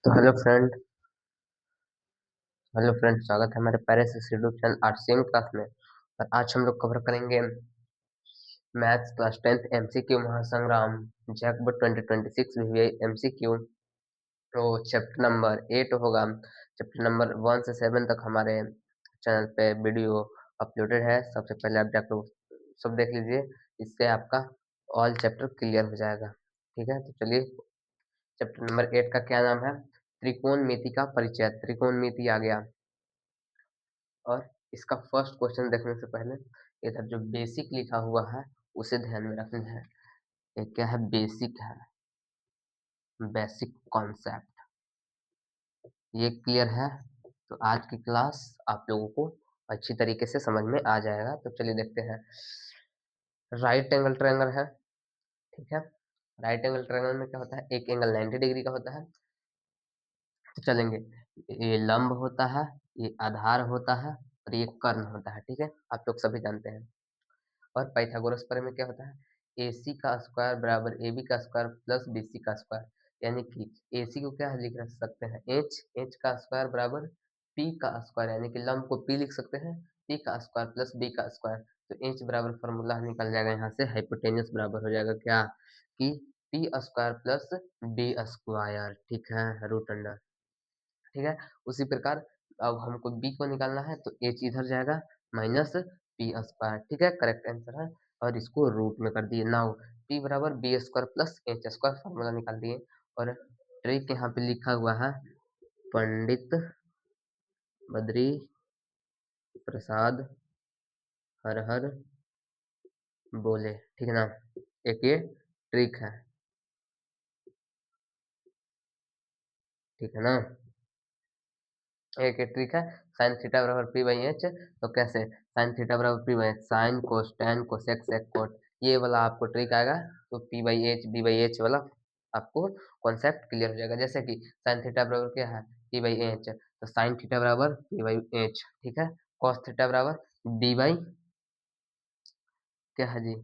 तो hello friend, स्वागत है हमारे प्यारे से यूट्यूब चैनल आर्ट्स क्लास में। और आज हम लोग कवर करेंगे मैथ्स क्लास 10th एमसीक्यू महासंग्राम जैकबोर्ड 2026 वीवीआई एमसीक्यू। तो चैप्टर नंबर 8 होगा। चैप्टर नंबर 1 से 7 तक हमारे चैनल पे वीडियो अपलोडेड है। सबसे पहले आप जाकर सब देख लीजिए, इससे आपका ऑल चैप्टर क्लियर हो जाएगा। ठीक है, तो चलिए चैप्टर नंबर 8 का क्या नाम है? त्रिकोणमिति का परिचय। त्रिकोणमिति आ गया। और इसका फर्स्ट क्वेश्चन देखने से पहले इधर जो बेसिक लिखा हुआ है उसे ध्यान में रखना है। ये क्या है? बेसिक है, बेसिक कॉन्सेप्ट। ये क्लियर है? तो आज की क्लास आप लोगों को अच्छी तरीके से समझ में आ जाएगा। तो चलिए देखते हैं। राइट एंगल ट्रायंगल है, ठीक है। राइट एंगल ट्रायंगल में क्या होता है? एक एंगल 90 डिग्री का होता है। तो चलेंगे, ये लंब होता है, ये आधार होता है और ये कर्ण होता है। ठीक है, आप लोग सभी जानते हैं। और पाइथागोरस प्रमेय में क्या होता है? AC का स्क्वायर बराबर AB का स्क्वायर प्लस BC का स्क्वायर। यानी कि AC को क्या लिख सकते हैं? H का स्क्वायर बराबर P का स्क्वायर, यानी कि लंब को P लिख सकते हैं, P का स्क्वायर प्लस B का स्क्वायर। तो H बराबर फॉर्मूला निकल जाएगा यहाँ से, हाइपोटेन्यूस बराबर हो जाएगा क्या? कि P square plus B square. ठीक है, रूट अंडर। ठीक है, उसी प्रकार अब हमको B को निकालना है, तो H इधर जाएगा माइनस पी स्क्वायर। ठीक है, करेक्ट आंसर है। और इसको रूट में कर दिए। नाउ P बराबर B square plus H square formula निकाल दिए। और ट्रिक यहाँ पे लिखा हुआ है, पंडित बद्री प्रसाद हर हर बोले। ठीक है ना, एक ये ट्रिक है। ठीक है ना, एक ये ट्रिक है। साइन थीटा बराबर पी बाई एच। तो कैसे? साइन थीटा बराबर P by H, sine cos tan cosec sec cot, ये वाला आपको ट्रिक आएगा। तो P by H B by H वाला आपको कॉन्सेप्ट क्लियर हो जाएगा। जैसे कि साइन थीटा बराबर क्या है? पी बाई एच, तो साइन थीटा बराबर पी बाई एच। ठीक है, कॉस थीटा बराबर बी बाई क्या है जी?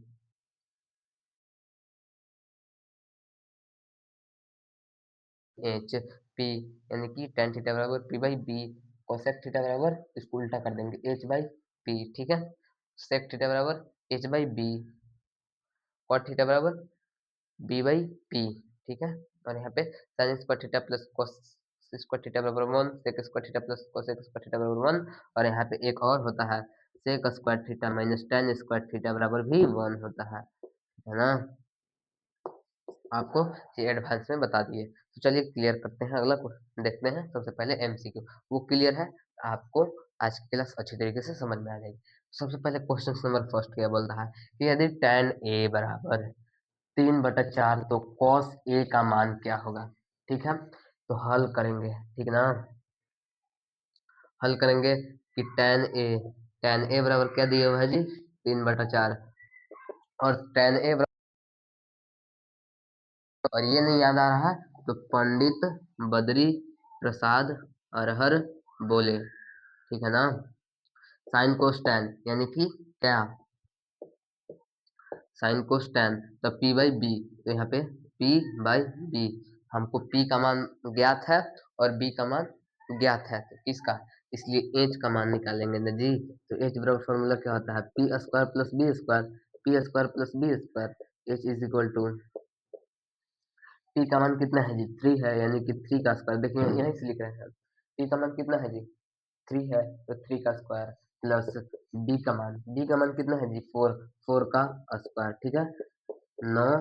एच पी, यानी कि टेन थीटा बराबर P by B. Cosec theta बराबर इसको उल्टा कर देंगे, एच बाई पी। ठीक है, सेक थीटा बराबर H by B. Cot theta बराबर बी बाई पी। ठीक है, और यहाँ पे sine square theta plus cos square theta बराबर 1, sec square theta plus cosec square theta बराबर 1। और यहाँ पे एक और होता है, sec square theta minus tan square theta बराबर भी 1 होता है ना। आपको ये एडवांस में बता दिए। तो चलिए क्लियर करते हैं, अगला क्वेश्चन देखते हैं। सबसे पहले MCQ वो क्लियर है, आपको आज की क्लास अच्छी तरीके से समझ में आ जाएगी। सबसे पहले क्वेश्चन नंबर फर्स्ट क्या बोल रहा है कि यदि tan A बराबर 3/4 तो cos A का मान क्या होगा? ठीक है, तो हल करेंगे। ठीक ना, हल करेंगे कि tan A बराबर क्या दिया हुआ है जी? 3/4। और tan A और ये नहीं याद आ रहा है तो पंडित बद्री प्रसाद अरहर बोले। ठीक है ना, साइन कोस tan यानी कि क्या? साइन कोस tan, तो P बाई बी। तो यहाँ पे P बाई बी, हमको P का मान ज्ञात है और B का मान ज्ञात है। तो किसका? इसलिए H का मान निकालेंगे ना जी। तो H बराबर फॉर्मूला क्या होता है? P square plus B square, P square plus B square. H is equal to P का मान कितना है जी? 3 है, यानी कि 3 का स्क्वायर। देखिए यहीं से लिख रहे हैं, P का मान कितना है जी? 3 है, तो 3 का स्क्वायर प्लस B का मान कितना है जी? 4, 4 का स्क्वायर। ठीक है, 9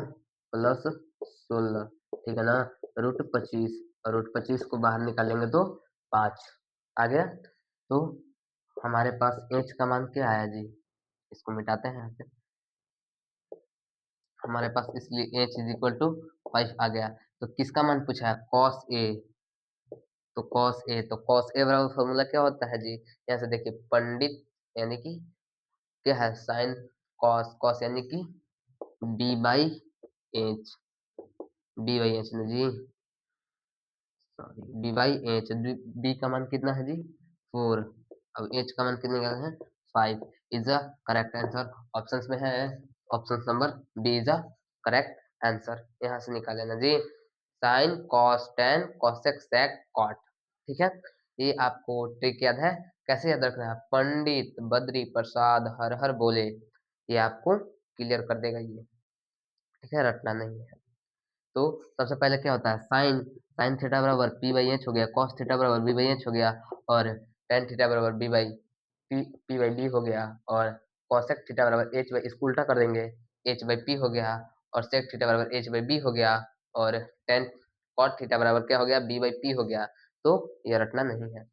प्लस 16। ठीक है ना, √25। और √25 को बाहर निकालेंगे तो 5 आ गया। तो हमारे पास H का मान क्या आया जी? इसको मिटाते हैं यहाँ से, हमारे पास इसलिए H इज इक्वल टू 5 आ गया। तो किसका मान पूछा है? Cos A. तो कॉस ए बराबर फॉर्मूला क्या होता है जी? यहाँ से देखिए, पंडित यानी कि क्या है? साइन कॉस, कॉस यानी कि B by H, B by H ना जी, sorry B by H. B का मान कितना है जी? 4। अब एच का मान कितने का है? 5 is the correct answer. Options में है, option number B is the correct answer. यहाँ से निकाले ना जी। Sine cos tan cosec sec cot. ठीक है, ये आपको ट्रिक याद है, कैसे याद रखना है, पंडित बद्री प्रसाद हर हर बोले, ये आपको क्लियर कर देगा ये। ठीक है, रटना नहीं है। तो सबसे पहले क्या होता है, साइन साइन थीटा बराबर पी बाई एच हो गया, कॉस थीटा बराबर बी बाई एच हो गया, और टेन थीटा बराबर पी बाई डी हो गया, और कॉसेक थीटा बराबर एच बाई, इसको उल्टा कर देंगे, एच बाई पी हो गया, और सेक थीटा बराबर एच बाई बी हो गया, और टेन कॉट थीटा बराबर क्या हो गया, बी बाई पी हो गया। तो ये रटना नहीं है।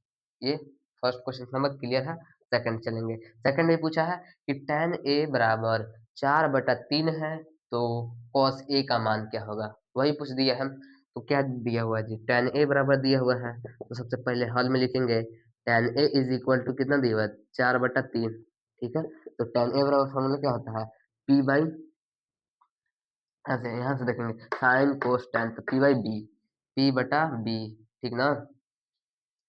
ये फर्स्ट क्वेश्चन नंबर क्लियर है। सेकंड चलेंगे, सेकंड में पूछा है कि टेन ए बराबर 4/3 है, तो कॉस ए का मान क्या होगा, वही पूछ दिया है। तो क्या दिया हुआ है जी, टेन ए बराबर दिया हुआ है, तो सबसे पहले हल में लिखेंगे tan A is equal to कितना दिया हुआ है, 4/3। ठीक है, तो टेन ए बराबर फॉर्मूला क्या होता है, पी बाई, ऐसे यहाँ से देखेंगे साइन कोस टेन, तो पी बाई बी, पी बटा बी। ठीक ना,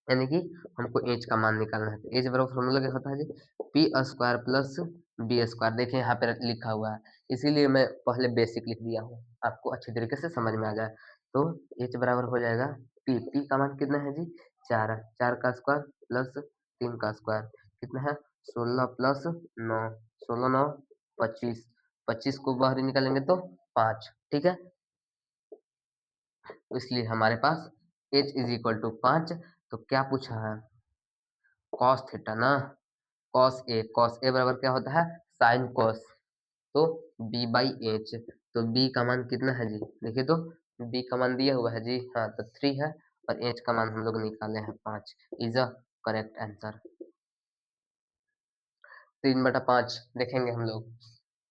यानी कि हमको एच का मान निकालना है, तो एच बराबर फॉर्मूला क्या होता है जी, P square plus B square. देखिए यहाँ पे लिखा हुआ है, इसीलिए मैं पहले बेसिक लिख दिया हूँ, आपको अच्छी तरीके से समझ में आ जाए। तो एच बराबर हो जाएगा पी का मान कितना है जी, 4, 4 का स्क्वायर प्लस 3 का स्क्वायर, कितना है 16 प्लस 9, 16 9 25, 25 को बाहर निकालेंगे तो 5। ठीक है, तो इसलिए हमारे पास एच इज इक्वल टू 5। तो क्या पूछा है, कॉस थीटा ना, कॉस ए बराबर क्या होता है, साइन कॉस, तो बी बाई एच। तो बी का मान कितना है जी, देखिए तो बी का मान दिया हुआ है जी, हाँ तो 3 है, और एच का मान हम लोग निकाले हैं 5, इज अ करेक्ट आंसर। 3/5 देखेंगे हम लोग,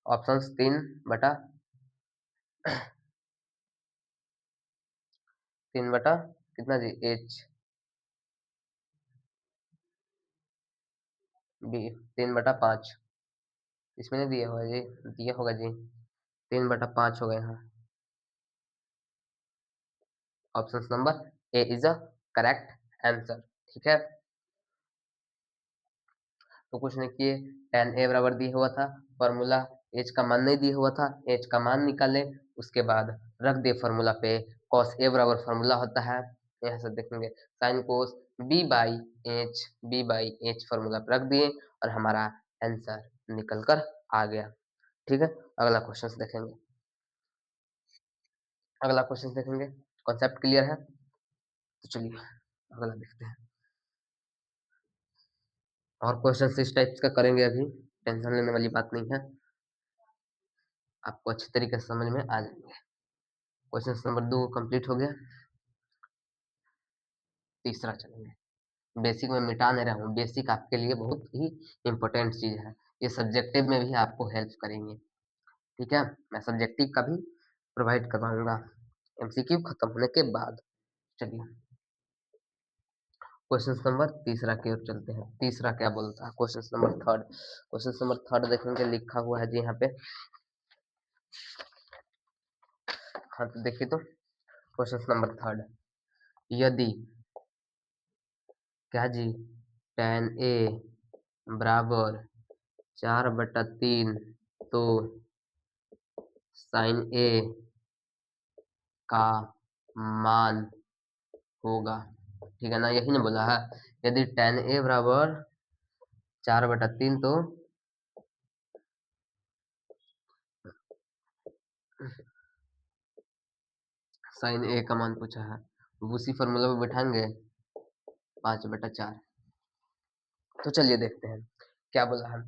ऑप्शन 3 बटा कितना जी, एच बी 3/5, इसमें नहीं दिया हुआ है जी, दिया होगा जी, 3/5 हो गए यहाँ, option number A is a correct answer. ठीक है, तो कुछ नहीं किए, टेन ए बराबर दिया हुआ था, फॉर्मूला एच का मान नहीं दिया हुआ था, एच का मान निकाले, उसके बाद रख दिए फॉर्मूला पे, कॉस ए बराबर फॉर्मूला होता है, यहाँ से देखेंगे sine cos B by H formula पे रख दिए, और हमारा आंसर निकल कर आ गया। ठीक है, अगला क्वेश्चन देखेंगे, अगला क्वेश्चन देखेंगे, कॉन्सेप्ट क्लियर है, तो चलिए अगला देखते हैं। और क्वेश्चन इस टाइप का करेंगे, अभी टेंशन लेने वाली बात नहीं है, आपको अच्छी तरीके से समझ में आ जाएंगे। क्वेश्चन नंबर 2 कंप्लीट हो गया, तीसरा चलेंगे। बेसिक में मिटा नहीं रहा हूँ, बेसिक आपके लिए बहुत ही इंपॉर्टेंट चीज है, ये सब्जेक्टिव में भी आपको हेल्प करेंगे। ठीक है, मैं सब्जेक्टिव का भी प्रोवाइड करवाऊंगा एमसीक्यू खत्म होने के बाद। चलिए क्वेश्चन नंबर तीसरा की ओर चलते हैं, तीसरा क्या बोलता है, question number third, question number third देखेंगे, लिखा हुआ है जी यहाँ पे, हाँ तो देखिए तो क्वेश्चन नंबर थर्ड, यदि क्या जी, टेन ए बराबर 4/3, तो साइन ए का मान होगा। ठीक है ना, यही ना बोला है, यदि टेन ए बराबर 4/3, तो साइन ए का मान पूछा है, उसी फॉर्मूला पे बैठाएंगे 5/4। तो चलिए देखते हैं क्या बोला है,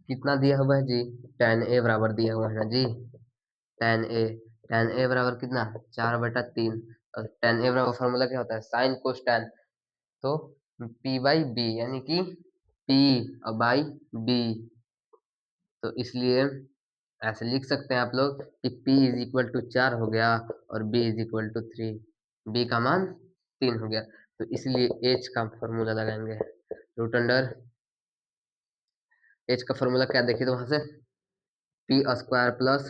कितना दिया हुआ है जी, टेन ए बराबर दिया हुआ है ना जी, टेन ए, टेन ए बराबर कितना, 4/3, और टेन ए बराबर फॉर्मूला क्या होता है, साइन कोस टेन, तो पी बाई बी, यानी कि पी और बाई बी, तो इसलिए ऐसे लिख सकते हैं आप लोग कि P इज इक्वल टू 4 हो गया, और B is equal to 3, B का मान 3 हो गया, तो इसलिए H का फॉर्मूला लगाएंगे, रूट अंडर H का फॉर्मूला क्या, देखिए तो वहां से P square plus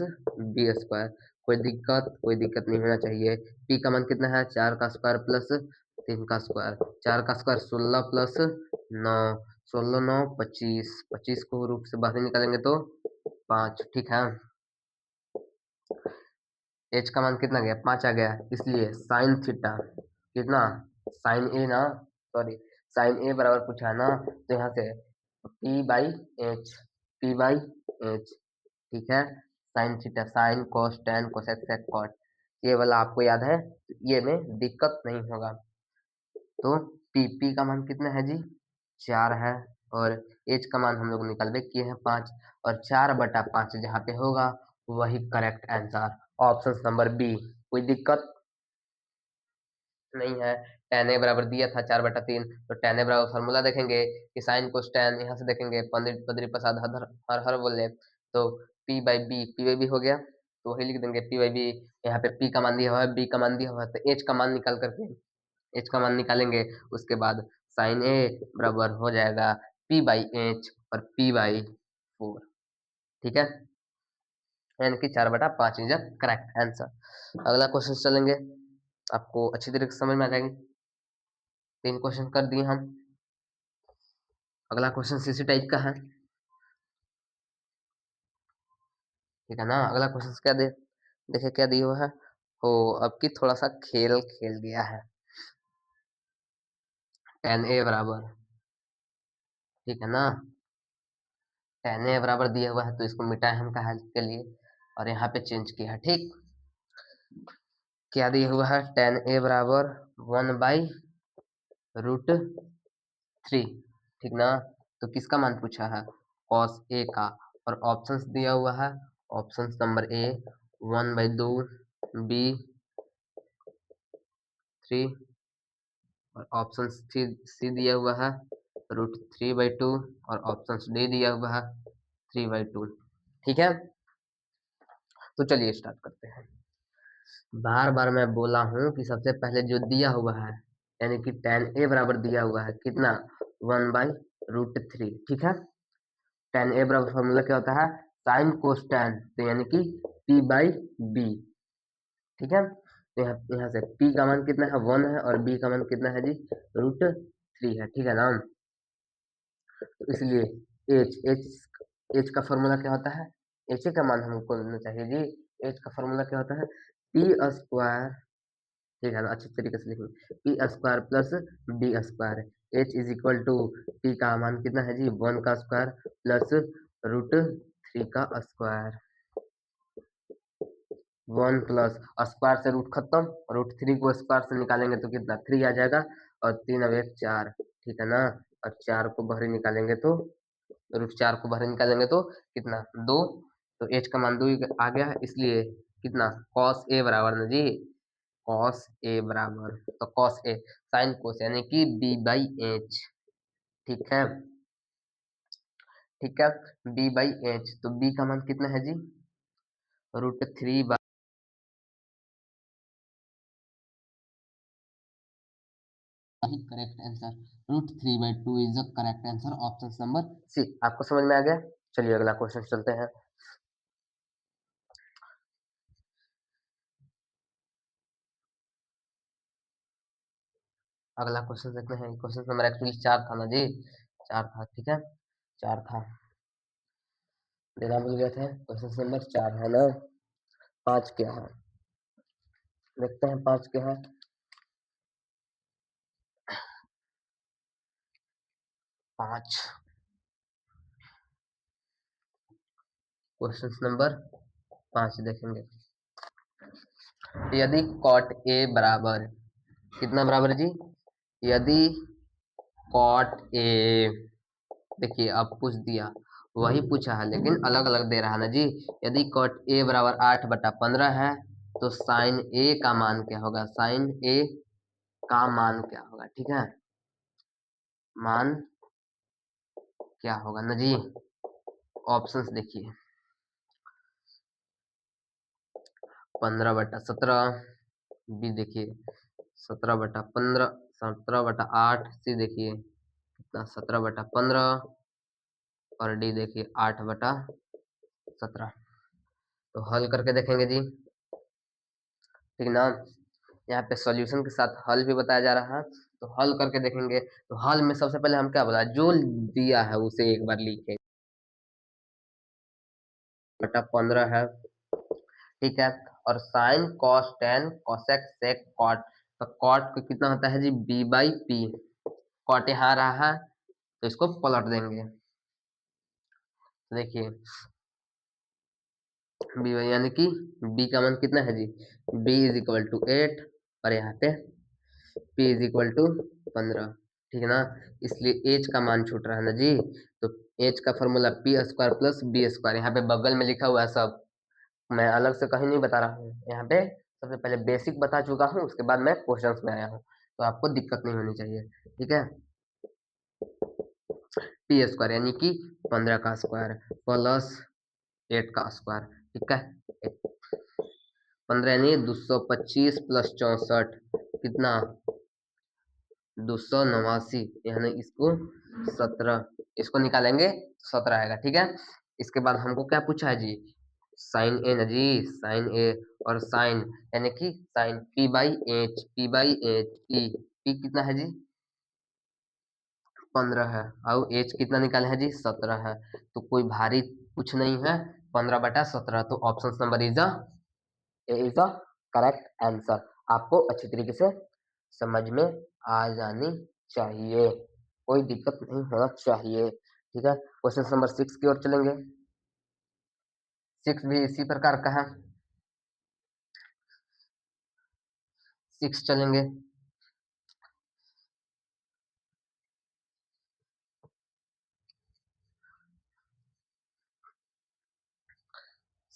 B square, कोई दिक्कत नहीं होना चाहिए। P का मान कितना है, 4 का स्क्वायर प्लस 3 का स्क्वायर, 4 का स्क्वायर 16 प्लस 9, 16 9 25, 25 को रूप से बाहर निकालेंगे तो 5। ठीक है, एच का मान कितना गया, 5 आ गया, इसलिए साइन थीटा कितना, साइन ए ना, सॉरी साइन ए बराबर पूछा है ना, तो यहाँ से P by H, P by H, ठीक है। Sine theta, sine cos tan cosec sec cot, ये वाला आपको याद है, ये में दिक्कत नहीं होगा। तो पी का मान कितना है जी, 4 है, और एच का मान हम लोग निकाल किए हैं 5, और 4/5 जहाँ पे होगा वही correct answer, option number B. कोई दिक्कत नहीं है। tan a बराबर दिया था 4/3, तो tan a बराबर फॉर्मूला देखेंगे कि साइन कोस tan, यहाँ से देखेंगे पंडित बद्री प्रसाद हर हर हर बोले, तो p/b हो गया, तो वही लिख देंगे p/b। यहाँ पे p का मान दिया हुआ है, b का मान दिया हुआ है, तो h का मान निकाल करके, h का मान निकालेंगे, उसके बाद साइन a बराबर हो जाएगा p/h और p/4, ठीक है, यानी कि 4/5 इज करेक्ट आंसर। अगला क्वेश्चन चलेंगे, आपको अच्छी तरीके से समझ में आ जाएगी। 3 क्वेश्चन कर दिए हम। अगला क्वेश्चन सीसी टाइप का है, ठीक है ना। अगला क्वेश्चन क्या दे, देखिए क्या दिया हुआ है, हो अब की थोड़ा सा खेल खेल गया है। tan a बराबर, ठीक है ना, tan a बराबर दिया हुआ है, तो इसको मिटाए हम का हेल्प के लिए, और यहाँ पे चेंज किया है, ठीक। क्या दिया हुआ है, tan a बराबर 1/√3, ठीक ना। तो किसका मान पूछा है, cos a का, और ऑप्शंस दिया हुआ है, ऑप्शंस नंबर ए 1/2, बी 3, और ऑप्शन सी दिया हुआ है √3/2, और ऑप्शन डी दिया हुआ है 3/2, ठीक है। तो चलिए स्टार्ट करते हैं। बार बार मैं बोला हूँ कि सबसे पहले जो दिया हुआ है, यानी कि tan a बराबर दिया हुआ है कितना, 1/√3, ठीक है। tan a बराबर फॉर्मूला क्या होता है, साइन कोस tan, तो यानी कि p/b, ठीक है। तो यहाँ से p का मान कितना है, 1 है, और b का मान कितना है जी, √3 है, ठीक है ना। तो इसलिए एच का फॉर्मूला क्या होता है, एच का मान हमको लेना चाहिए जी। एच का फॉर्मूला क्या होता है, पी स्क्वायर, ठीक है ना, अच्छे तरीके से लिखेंगे, P square plus B square, H is equal to, P का मान कितना है जी, 1 का स्क्वायर प्लस √3 का स्क्वायर, 1 प्लस स्क्वायर से रूट खत्म, √3 को स्क्वायर से निकालेंगे तो कितना 3 आ जाएगा, और 3 अब 1 4, ठीक है ना, और 4 को बाहर निकालेंगे तो, √4 को बाहर निकालेंगे तो कितना 2, तो एच का मान 2 आ गया, इसलिए कितना cos a बराबर ना जी, cos a बराबर, तो cos a साइन कोस यानी कि b/h, ठीक है, ठीक है, b/h, तो b का मान कितना है जी, √3, correct answer, √3/2 is the correct answer, option number C. आपको समझ में आ गया। चलिए अगला क्वेश्चन चलते हैं। अगला क्वेश्चन देखते हैं, क्वेश्चन नंबर एक्चुअली 4 था ना जी, 4 था, ठीक है, 4 था, देना भूल गए थे। क्वेश्चन नंबर 4 है ना, 5 क्या है, देखते हैं 5 क्या है। 5 क्वेश्चन नंबर 5 देखेंगे, यदि कॉट ए बराबर कितना बराबर जी, यदि कॉट ए, देखिए अब पूछ दिया, वही पूछा है लेकिन अलग अलग दे रहा है ना जी। यदि कॉट ए बराबर 8/15 है, तो साइन ए का मान क्या होगा, साइन ए का मान क्या होगा, ठीक है, मान क्या होगा ना जी। ऑप्शंस देखिए, 15/17, बी देखिए 17/15, 17/8, सी देखिए कितना 17/15, और डी देखिए 8/17। तो हल करके देखेंगे जी, ठीक ना। यहाँ पे सॉल्यूशन के साथ हल भी बताया जा रहा है, तो हल करके देखेंगे। तो हल में सबसे पहले हम क्या बोला, जो दिया है उसे एक बार लिखेंगे, 15 है, ठीक है। और sine cos tan cosec sec cot, तो कॉट को कितना होता है जी b बाई पी। कॉट यहाँ रहा है तो इसको पलट देंगे, तो देखिए b यानी कि b का मान कितना है जी, b इज इक्वल टू 8 और यहाँ पे p इज इक्वल टू 15, ठीक है ना। इसलिए h का मान छूट रहा है ना जी, तो h का formula P square plus B square, यहाँ पे बगल में लिखा हुआ है सब, मैं अलग से कहीं नहीं बता रहा हूँ, यहाँ पे सबसे पहले बेसिक बता चुका हूँ, उसके बाद मैं क्वेश्चंस में आया हूँ, तो आपको दिक्कत नहीं होनी चाहिए, ठीक है। पी स्क्वायर यानी कि 15 का स्क्वायर प्लस 8 का स्क्वायर, ठीक है। 15 यानी 225 प्लस 64 कितना 289, यानी इसको 17, इसको निकालेंगे 17 आएगा, ठीक है। इसके बाद हमको क्या पूछा है जी, साइन ए ना जी, साइन ए और साइन यानी कि sine P by H, P by H, P कितना है जी 15 है, और एच कितना निकाले है जी 17 है, तो कोई भारी कुछ नहीं है, 15/17, तो option number is the correct answer. आपको अच्छी तरीके से समझ में आ जानी चाहिए, कोई दिक्कत नहीं होना चाहिए, ठीक है। क्वेश्चन नंबर 6 की ओर चलेंगे। 6 भी इसी प्रकार का है, 6 चलेंगे।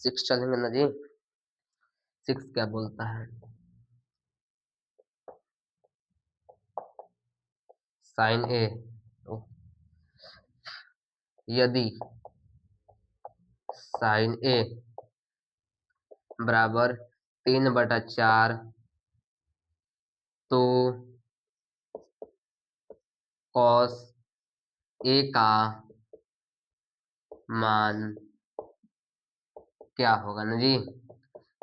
6 चलेंगे ना जी। 6 क्या बोलता है, साइन ए, यदि साइन ए बराबर 3/4, तो कॉस ए का मान क्या होगा ना जी।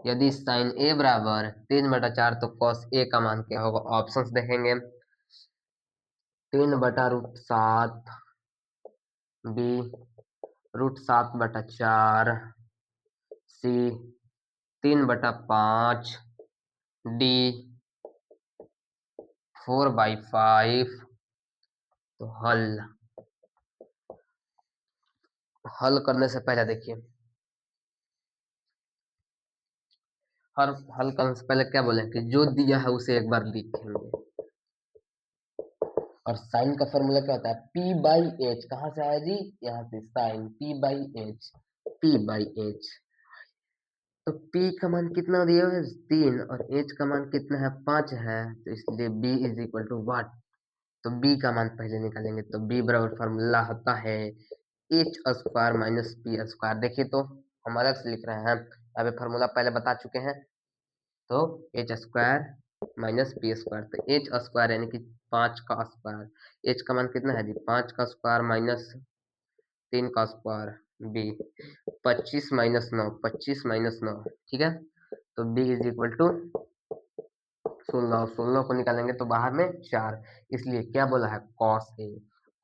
यदि साइन ए बराबर 3/4 तो कॉस ए का मान क्या होगा, ऑप्शंस देखेंगे। 3/√7, बी √7/4, सी 3/5, डी 4/5। तो हल करने से पहले देखिए, हल करने से पहले क्या बोले कि जो दिया है उसे एक बार लिखेंगे, और साइन का फॉर्मूला क्या होता है, पी बाई एच, कहाँ से आया जी, यहाँ से sine P by H, P by H. तो p का मान कितना दिया है 3, और h का मान कितना है 5 है, तो इसलिए b इज इक्वल टू वाट, तो b का मान पहले निकालेंगे, तो b बराबर फॉर्मूला होता है H square minus P square. देखिए तो हम अलग से लिख रहे हैं, अभी फॉर्मूला पहले बता चुके हैं, तो H square minus P square, तो एच स्क्वायर यानी कि 5 का स्क्वायर, एच का मान कितना है जी 5 का स्क्वायर माइनस 3 का स्क्वायर, बी 25 - 9, 25 - 9, ठीक है। तो b इज इक्वल टू 16, 16 को निकालेंगे तो बाहर में 4, इसलिए क्या बोला है cos A,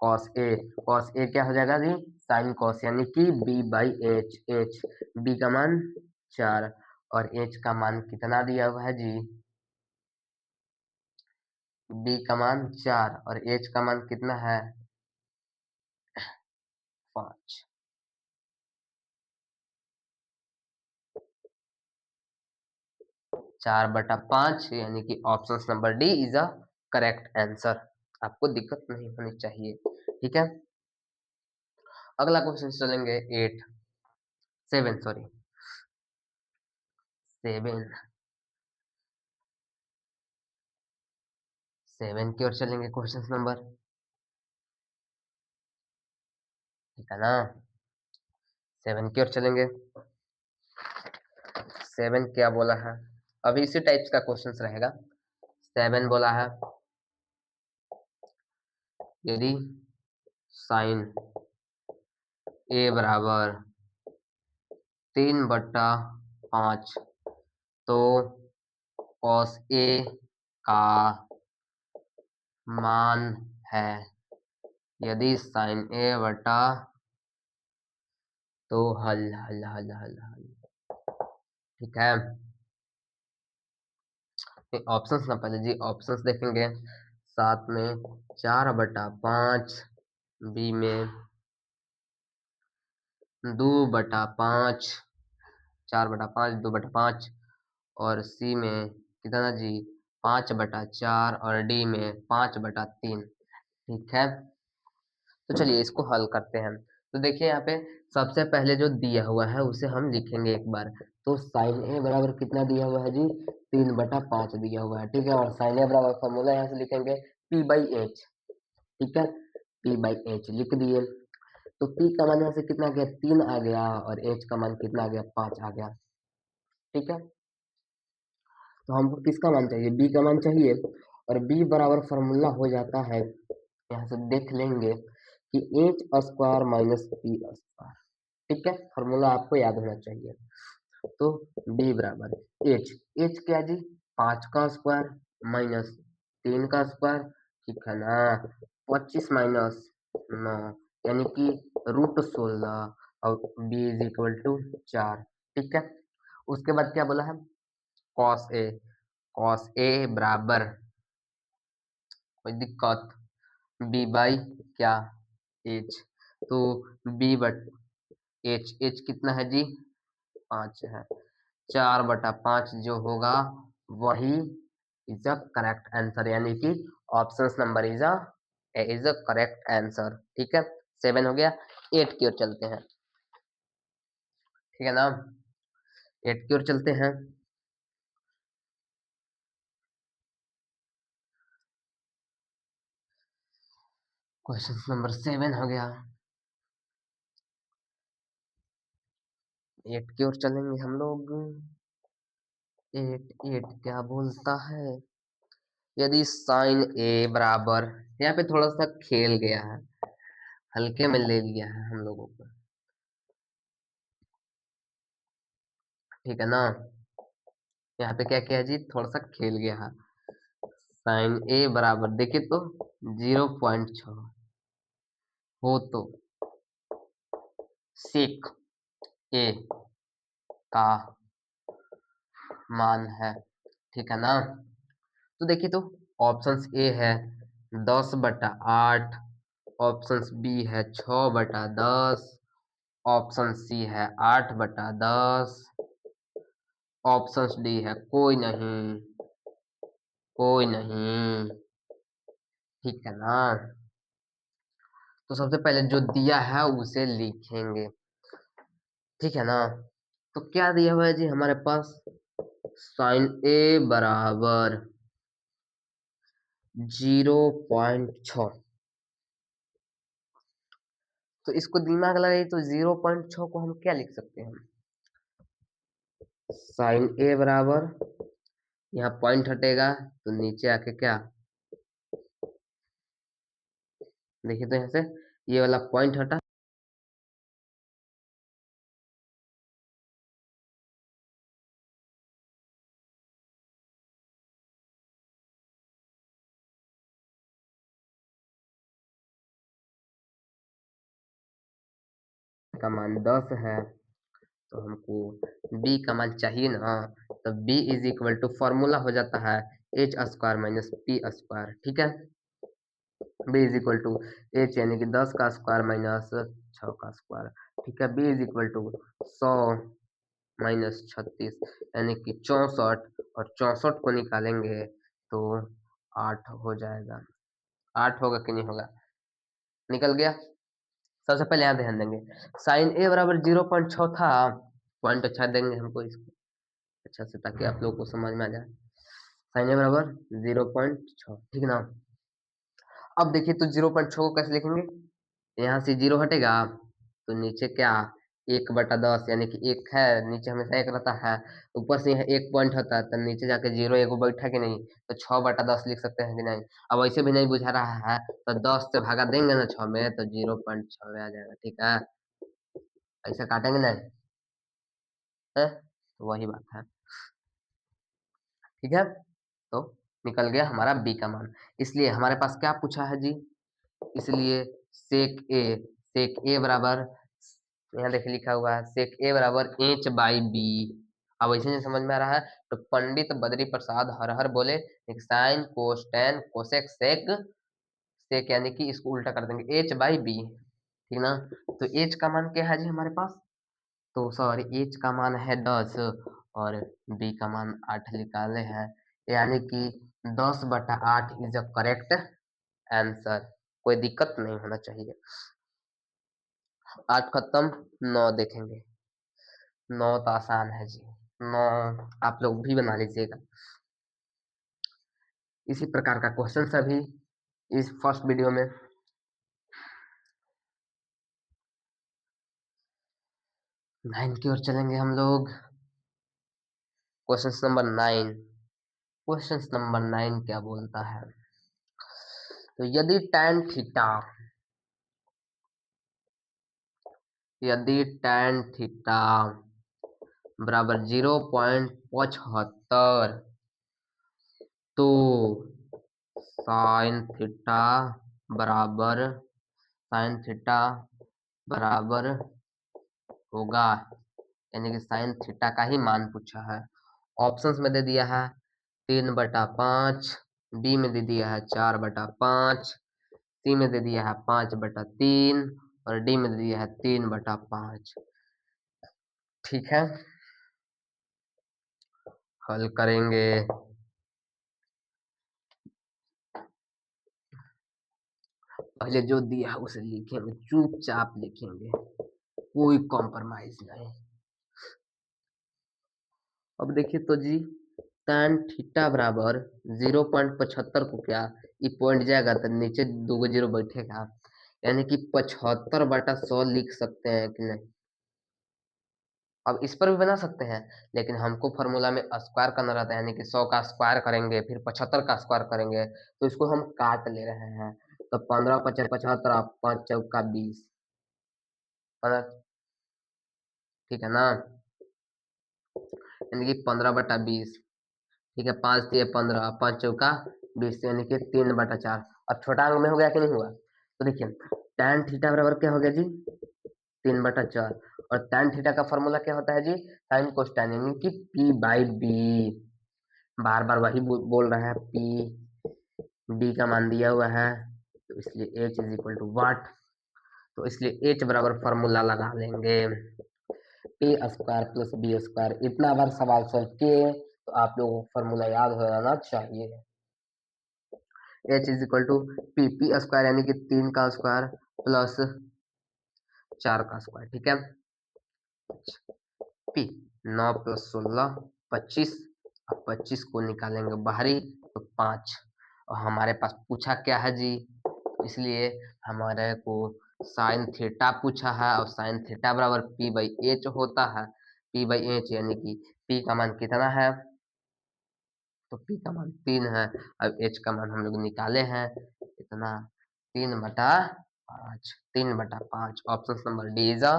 cos A, cos A क्या हो जाएगा जी साइन कॉस, यानी कि b by H, H b का मान 4 और h का मान कितना दिया हुआ है जी, b का मान 4 और h का मान कितना है 5। 4/5 यानी कि option number D is a correct answer, आपको दिक्कत नहीं होनी चाहिए, ठीक है। अगला क्वेश्चन चलेंगे 8, 7 सॉरी 7, 7 की ओर चलेंगे क्वेश्चन नंबर, ठीक है ना। 7 की ओर चलेंगे। 7 क्या बोला है, अभी इसी टाइप्स का क्वेश्चन रहेगा। 7 बोला है यदि साइन ए बराबर 3/5, तो कॉस ए का मान है, यदि साइन ए बटा, तो हल हल हल हल हल, ठीक है। ऑप्शंस ना पहले जी, ऑप्शंस देखेंगे। 7 में 4/5, बी में 2/5, 4/5, 2/5, और सी में कितना जी, 5/4, और डी में 5/3। ठीक है, तो चलिए इसको हल करते हैं। तो देखिए यहाँ पे सबसे पहले जो दिया हुआ है उसे हम लिखेंगे एक बार। तो साइन ए बराबर कितना दिया हुआ है जी, 3/5 दिया हुआ है। ठीक है, और साइन ए बराबर फॉर्मूला यहाँ से लिखेंगे P/H। ठीक है, P/H लिख दिए। तो P का मान यहाँ से कितना आ गया, 3 आ गया, और H का मान कितना आ गया, 5 आ गया। ठीक है, तो हमको किसका मान चाहिए, B का मान चाहिए। और B बराबर फॉर्मूला हो जाता है, यहाँ से देख लेंगे कि H square minus P square. ठीक है, फॉर्मूला आपको याद होना चाहिए। तो बी बराबर एच, एच क्या जी, 5 का स्क्वायर माइनस 3 का स्क्वायर। ठीक है ना, 25 माइनस 9 यानी कि √16, और बी इज इक्वल टू 4। ठीक है, उसके बाद क्या बोला है, कॉस ए, कॉस ए बराबर, कोई दिक्कत, बी बाई क्या, एच। तो बी बट एच, एच कितना है जी, 5 है। 4/5 जो होगा वही इज अ करेक्ट आंसर, यानी कि option number is a correct answer. ठीक है, 7 हो गया। 8 की ओर चलते हैं। ठीक है ना, 8 की ओर चलते हैं। क्वेश्चन नंबर 7 हो गया। 8 की ओर चलेंगे हम लोग। 8, 8 क्या बोलता है, यदि साइन ए बराबर, यहाँ पे थोड़ा सा खेल गया है, हल्के में ले लिया है हम लोगों को। ठीक है ना, यहाँ पे क्या किया जी, थोड़ा सा खेल गया है। साइन ए बराबर देखिए तो 0.6 हो, तो सेक ए का मान है। ठीक है ना, तो देखिए तो ऑप्शंस ए है 10/8, ऑप्शंस बी है 6/10, ऑप्शन सी है 8/10, ऑप्शंस डी है कोई नहीं, कोई नहीं। ठीक है ना, तो सबसे पहले जो दिया है उसे लिखेंगे। ठीक है ना, तो क्या दिया हुआ है जी हमारे पास, साइन ए बराबर 0.6। तो इसको दिमाग लगाइए, तो 0.6 को हम क्या लिख सकते हैं, साइन ए बराबर, यहाँ पॉइंट हटेगा तो नीचे आके क्या, देखिए तो यहाँ से ये वाला पॉइंट हटा, का मान 10 है, तो हमको b का मान चाहिए ना। तो b is equal to formula हो जाता है H square minus P square. ठीक है, b is equal to H यानी कि 10 का स्क्वायर माइनस 6 का स्क्वायर। ठीक है, b is equal to 100 minus 36 यानी कि 64, और 64 को निकालेंगे तो 8 हो जाएगा। 8 होगा कि नहीं होगा, निकल गया। सबसे पहले यहाँ ध्यान देंगे, साइन ए बराबर 0.6 था, पॉइंट अच्छा देंगे हमको इसको अच्छा से, ताकि आप लोगों को समझ में आ जाए। साइन ए बराबर 0.6, ठीक ना। अब देखिए तो 0.6 को कैसे लिखेंगे, यहाँ से 0 हटेगा तो नीचे क्या, 1/10 यानी कि 1 है, नीचे हमेशा 1 रहता है, ऊपर से यहाँ 1 पॉइंट होता है, तो नीचे जाके 0 एगो बैठा कि नहीं, तो 6/10 लिख सकते हैं कि नहीं। अब ऐसे भी नहीं बुझा रहा है तो 10 से भागा देंगे ना 6 में, तो 0.6 आ जाएगा। ठीक है, ऐसे काटेंगे नहीं है, तो वही बात है। ठीक है, तो निकल गया हमारा बी का मान। इसलिए हमारे पास क्या पूछा है जी, इसलिए सेक ए, सेक ए बराबर, यहाँ देखिए लिखा हुआ है सेक ए बराबर एच बाई बी, अब ऐसे नहीं समझ में आ रहा है तो पंडित बद्री प्रसाद हर हर बोले sine cos tan cosec sec sec, यानी कि इसको उल्टा कर देंगे एच बाई बी, ठीक ना। तो एच का मान क्या है जी हमारे पास, तो सॉरी एच का मान है 10 और बी का मान 8 निकाले हैं, यानी कि 10/8 इज अ करेक्ट आंसर। कोई दिक्कत नहीं होना चाहिए। 8 खत्म, 9 देखेंगे। 9 तो आसान है जी, 9 आप लोग भी बना लीजिएगा। इसी प्रकार का क्वेश्चन सभी इस फर्स्ट वीडियो में। 9 की ओर चलेंगे हम लोग। Question number 9। क्वेश्चन नंबर 9 क्या बोलता है, तो यदि tan थीटा बराबर 0.75 तो साइन थीटा बराबर होगा, यानी कि साइन थीटा का ही मान पूछा है। ऑप्शंस में दे दिया है 3/5, बी में दे दिया है 4/5, सी में दे दिया है 5/3 और डी में दे दिया है 3/5। ठीक है, हल करेंगे। पहले जो दिया है उसे लिखेंगे, चुपचाप लिखेंगे, कोई कॉम्प्रोमाइज नहीं। अब देखिए तो जी tan थीटा बराबर 0.75 को क्या, ये पॉइंट जाएगा तो नीचे 2 जीरो बैठेगा, यानी कि 75/100 लिख सकते हैं कि नहीं। अब इस पर भी बना सकते हैं, लेकिन हमको फॉर्मूला में स्क्वायर करना रहता है, यानी कि 100 का स्क्वायर करेंगे फिर 75 का स्क्वायर करेंगे, तो इसको हम काट ले रहे हैं। तो 15×5 = 75, 5×4 = 20, ठीक है ना, यानी कि 15/20। ठीक है, 5×3 = 15, 5×4 = 20, यानी कि 3/4। अब छोटा अंक में हो गया कि नहीं हुआ, तो देखिए tan थीटा बराबर क्या हो गया जी 3/4, और tan थीटा का फॉर्मूला क्या होता है जी साइन कोस tan, यानी कि P/B। बार बार वही बोल रहा है, P D का मान दिया हुआ है, तो इसलिए H इज इक्वल टू वाट, तो इसलिए H बराबर फॉर्मूला लगा लेंगे A² + B²। इतना बार सवाल सॉल्व किए तो आप लोगों को फॉर्मूला याद हो जाना चाहिए। H is equal to P² यानी कि 3 का स्क्वायर प्लस 4 का स्क्वायर, ठीक है। P 9 + 16 25, अब 25 को निकालेंगे बाहरी तो 5, और हमारे पास पूछा क्या है जी, इसलिए हमारे को साइन थीटा पूछा है, और साइन थीटा बराबर P/H होता है। P/H यानी कि P का मान कितना है, तो P का मान 3 है। अब H का मान हम लोग निकाले हैं इतना 3/5, 3/5। Option number D is a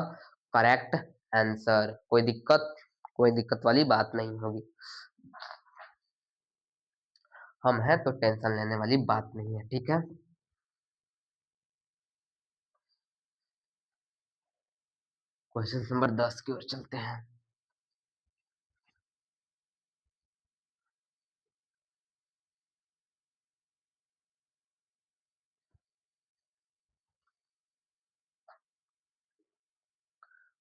correct answer. कोई दिक्कत वाली बात नहीं होगी, हम हैं तो टेंशन लेने वाली बात नहीं है, ठीक है। क्वेश्चन नंबर 10 की ओर चलते हैं।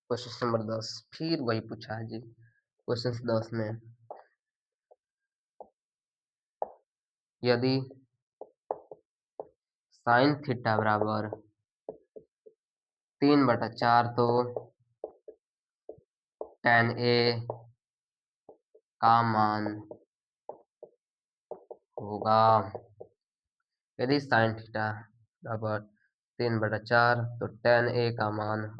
क्वेश्चन नंबर 10 फिर वही पूछा है जी। क्वेश्चन 10 में यदि साइन थीटा बराबर 3/4 तो tan A का मान होगा, यदि साइन थीटा बराबर 3/4 तो tan A का मान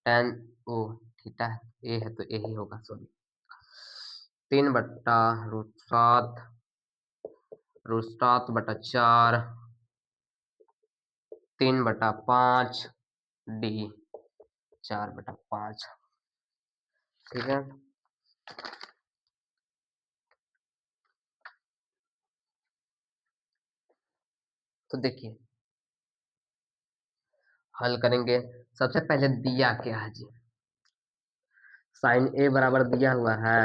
tan ओ थीटा ए है तो ए ही होगा, सॉरी 3/√7 √7/4 3/5 डी 4/5, ठीक है। तो देखिए हल करेंगे। सबसे पहले दिया क्या है जी, साइन ए बराबर दिया हुआ है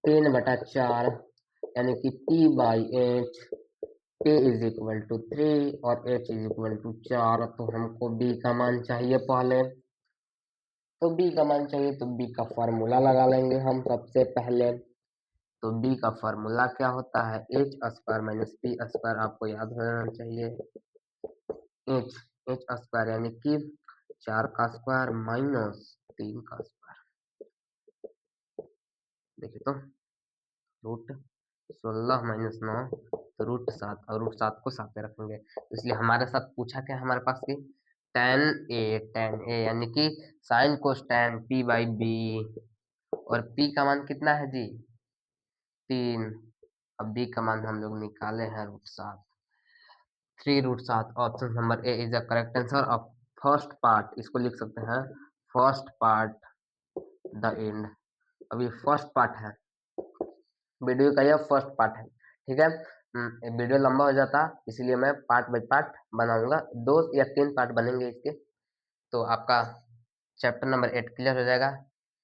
3/4 यानी कि P/8, P is equal to 3 और H इज इक्वल टू 4। तो हमको B का मान चाहिए पहले, तो B का मान चाहिए तो B का फॉर्मूला लगा लेंगे हम सबसे पहले। तो B का फॉर्मूला क्या होता है, H square minus P square, आपको याद होना चाहिए। एच एच स्क्वायर यानी कि 4 का स्क्वायर माइनस 3 का स्क्वायर। देखिए तो रूट 16 माइनस 9 तो रूट 7, और रूट 7 को साथ में रखेंगे, तो इसलिए हमारे साथ पूछा क्या हमारे पास की tan a यानी कि साइन कोस tan P/B, और P का मान कितना है जी 3। अब B का मान हम लोग निकाले हैं √7, 3√7। Option number A is the correct answer of first part. इसको लिख सकते हैं फर्स्ट पार्ट द एंड। अभी फर्स्ट पार्ट है वीडियो का, यह फर्स्ट पार्ट है, ठीक है। वीडियो लंबा हो जाता इसलिए मैं पार्ट बाय पार्ट बनाऊंगा, 2 या 3 पार्ट बनेंगे इसके, तो आपका चैप्टर नंबर 8 क्लियर हो जाएगा।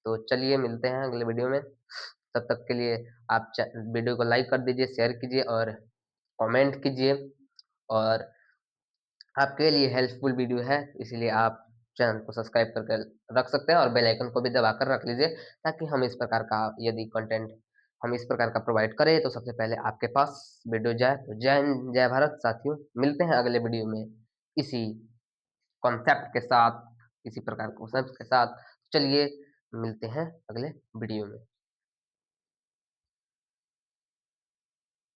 तो चलिए मिलते हैं अगले वीडियो में, तब तक के लिए आप वीडियो को लाइक कर दीजिए, शेयर कीजिए और कमेंट कीजिए, और आपके लिए हेल्पफुल वीडियो है इसीलिए आप चैनल को सब्सक्राइब करके रख सकते हैं और बेल आइकन को भी दबाकर रख लीजिए, ताकि हम इस प्रकार का यदि कंटेंट हम इस प्रकार का प्रोवाइड करें तो सबसे पहले आपके पास वीडियो जाए। तो जय हिंद जय भारत साथियों, मिलते हैं अगले वीडियो में इसी कॉन्सेप्ट के साथ, इसी प्रकार के कॉन्सेप्ट के साथ। चलिए मिलते हैं अगले वीडियो में।